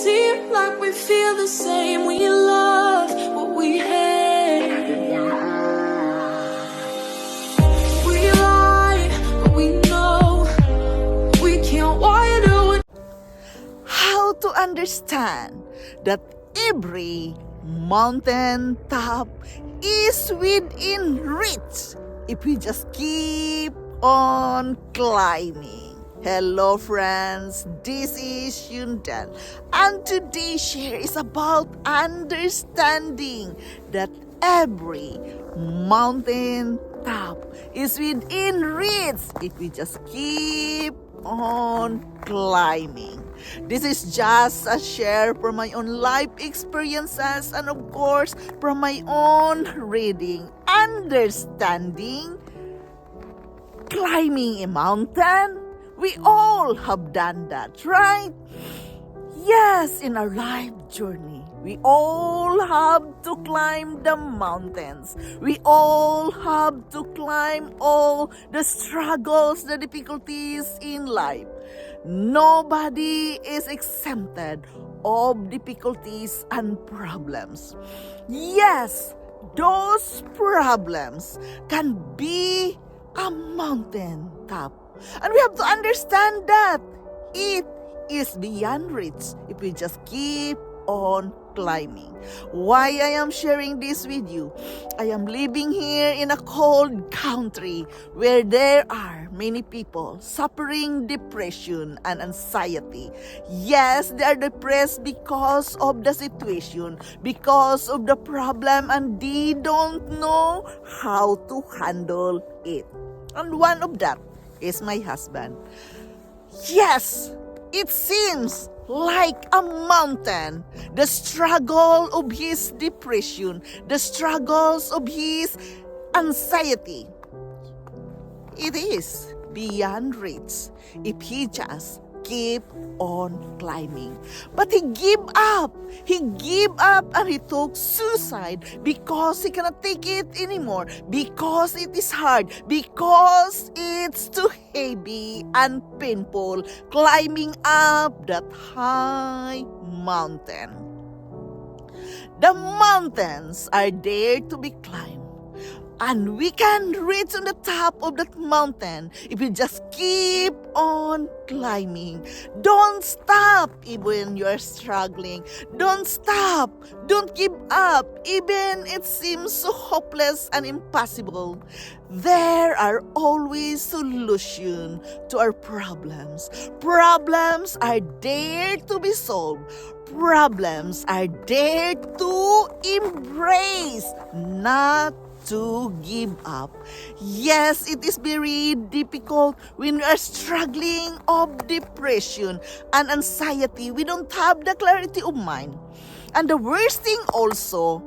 seem like we feel the same. We love what we hate. We lie, but we know we can't widen. How to understand that every mountain top is within reach if we just keep on climbing. Hello friends, this is Yundan, and today's share is about understanding that every mountain top is within reach if we just keep on climbing. This is just a share from my own life experiences and of course from my own reading. Understanding climbing a mountain, we all have done that, right? Yes, in our life journey, we all have to climb the mountains. We all have to climb all the struggles, the difficulties in life. Nobody is exempted of difficulties and problems. Yes, those problems can be a mountain top. And we have to understand that it is beyond reach if we just keep on climbing. Why I am sharing this with you? I am living here in a cold country where there are many people suffering depression and anxiety. Yes, they are depressed because of the situation, because of the problem, and they don't know how to handle it. And one of that is my husband. Yes, it seems like a mountain. The struggle of his depression, the struggles of his anxiety, it is beyond reach if he just keep on climbing. But he gave up. He gave up and he took suicide because he cannot take it anymore, because it is hard, because it's too heavy and painful climbing up that high mountain. The mountains are there to be climbed, and we can reach on the top of that mountain if we just keep on climbing. Don't stop even you are struggling. Don't stop. Don't give up even it seems so hopeless and impossible. There are always solutions to our problems. Problems are there to be solved. Problems are there to embrace, not to give up. Yes, it is very difficult when we are struggling of depression and anxiety. We don't have the clarity of mind. And the worst thing also,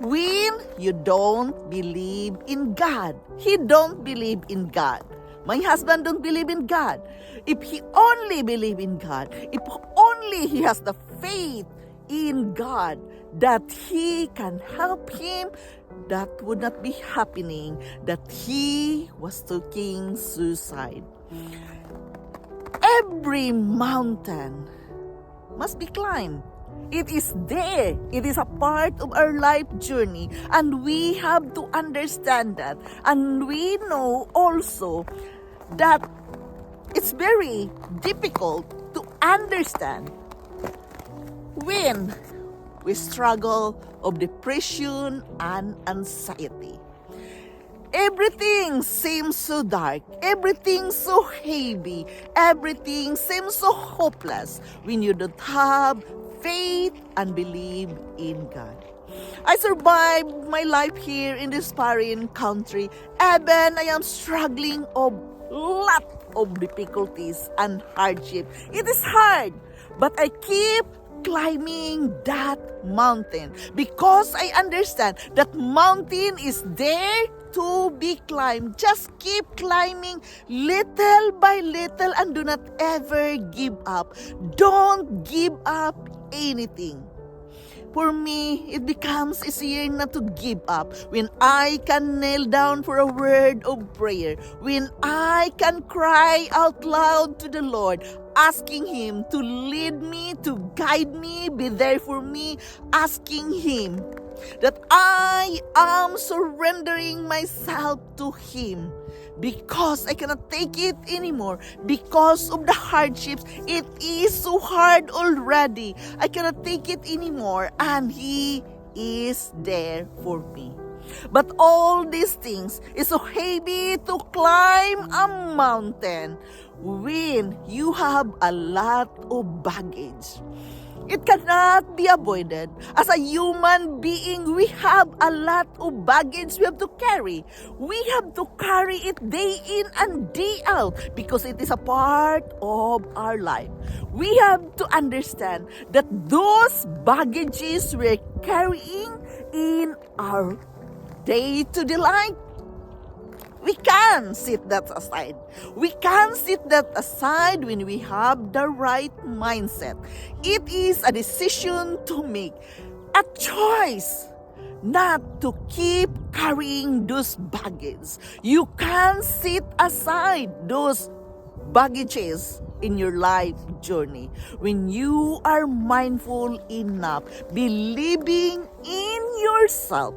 when you don't believe in God. He don't believe in God. My husband don't believe in God. If he only believe in God, if only he has the faith in God that he can help him, that would not be happening, that he was taking suicide. Every mountain must be climbed. It is there. It is a part of our life journey, and we have to understand that. And we know also that it's very difficult to understand when we struggle of depression and anxiety. Everything seems so dark. Everything so heavy. Everything seems so hopeless when you don't have faith and believe in God. I survived my life here in this foreign country. Even I am struggling of lot of difficulties and hardship. It is hard, but I keep climbing that mountain because I understand that mountain is there to be climbed. Just keep climbing little by little and do not ever give up. Don't give up anything. For me, it becomes easier not to give up when I can kneel down for a word of prayer, when I can cry out loud to the Lord, asking Him to lead me, to guide me, be there for me, asking Him that I am surrendering myself to Him because I cannot take it anymore because of the hardships. It is so hard already. I cannot take it anymore, and He is there for me. But all these things is so heavy to climb a mountain when you have a lot of baggage. It cannot be avoided. As a human being, we have a lot of baggage we have to carry. We have to carry it day in and day out because it is a part of our life. We have to understand that those baggages we're carrying in our day-to-day life, we can set that aside. We can set that aside when we have the right mindset. It is a decision to make, a choice not to keep carrying those baggage. You can set aside those baggages in your life journey when you are mindful enough, believing in yourself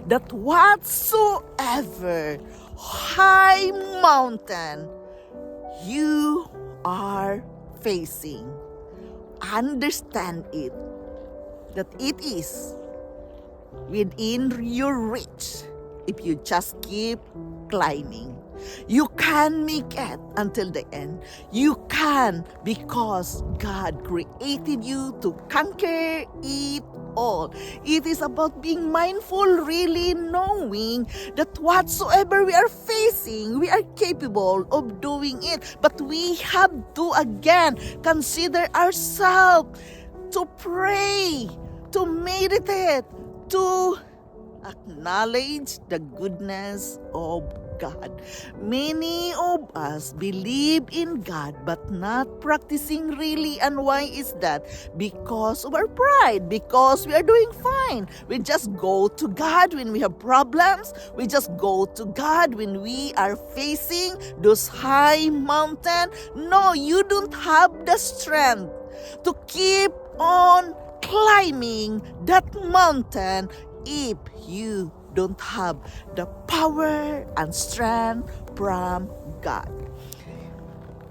that whatsoever high mountain you are facing, understand it, that it is within your reach if you just keep climbing. You can make it until the end. You can, because God created you to conquer it all. It is about being mindful, really knowing that whatsoever we are facing, we are capable of doing it. But we have to again consider ourselves, to pray, to meditate, to acknowledge the goodness of God. Many of us believe in God but not practicing really. And why is that? Because of our pride, because we are doing fine. We just go to God when we have problems. We just go to God when we are facing those high mountain. No, you don't have the strength to keep on climbing that mountain if you don't have the power and strength from God.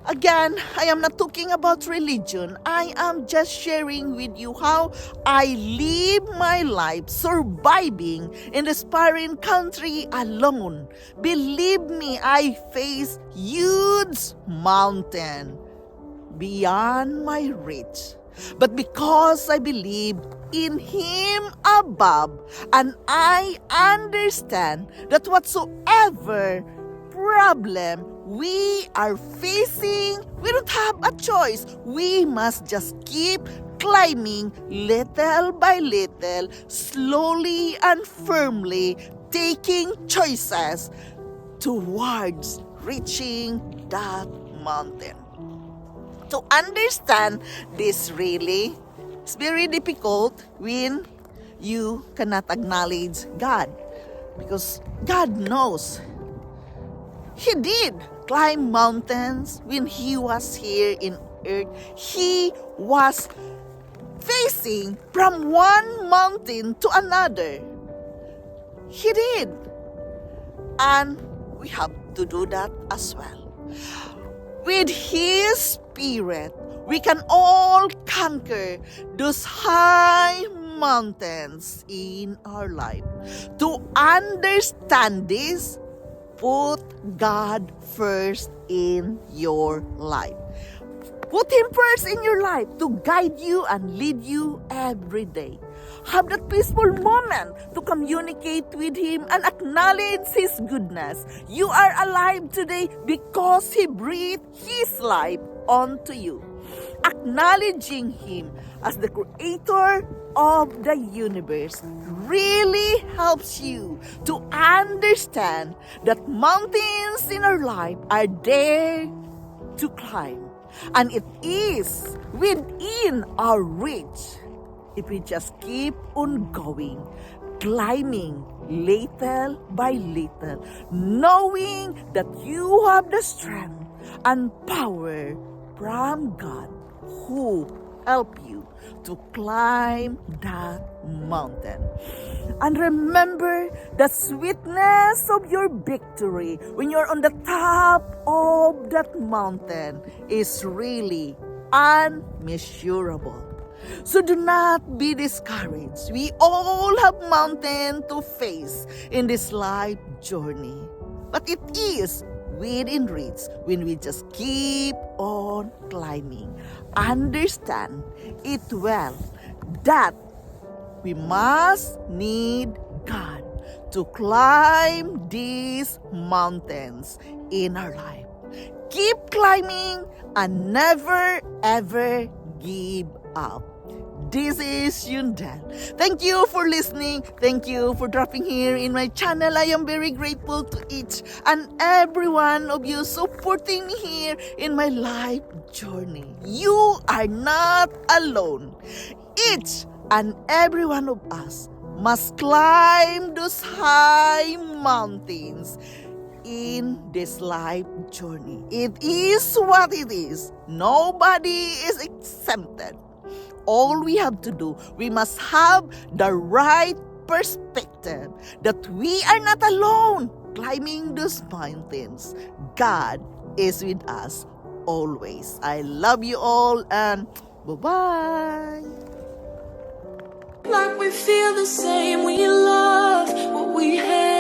Again, I am not talking about religion. I am just sharing with you how I live my life surviving in this foreign country alone. Believe me, I face huge mountain beyond my reach. But because I believe in Him above, and I understand that whatsoever problem we are facing, we don't have a choice. We must just keep climbing little by little, slowly and firmly, taking choices towards reaching that mountain. To understand this really, it's very difficult when you cannot acknowledge God, because God knows. He did climb mountains when He was here in earth. He was facing from one mountain to another. He did. And we have to do that as well. With His Spirit, we can all conquer those high mountains in our life. To understand this, put God first in your life. Put Him first in your life to guide you and lead you every day. Have that peaceful moment to communicate with Him and acknowledge His goodness. You are alive today because He breathed His life onto you. Acknowledging Him as the creator of the universe really helps you to understand that mountains in our life are there to climb. And it is within our reach if we just keep on going, climbing little by little, knowing that you have the strength and power from God who help you to climb that mountain. And remember the sweetness of your victory when you're on the top of that mountain is really unmeasurable. So do not be discouraged. We all have mountains to face in this life journey. But it is within reach when we just keep on climbing. Understand it well that we must need God to climb these mountains in our life. Keep climbing and never ever give up. This is Yundel. Thank you for listening. Thank you for dropping here in my channel. I am very grateful to each and every one of you supporting me here in my life journey. You are not alone. Each and every one of us must climb those high mountains in this life journey. It is what it is. Nobody is exempted. All we have to do, we must have the right perspective that we are not alone climbing those mountains. God is with us always. I love you all and bye-bye. Like we feel the same, we love what we have.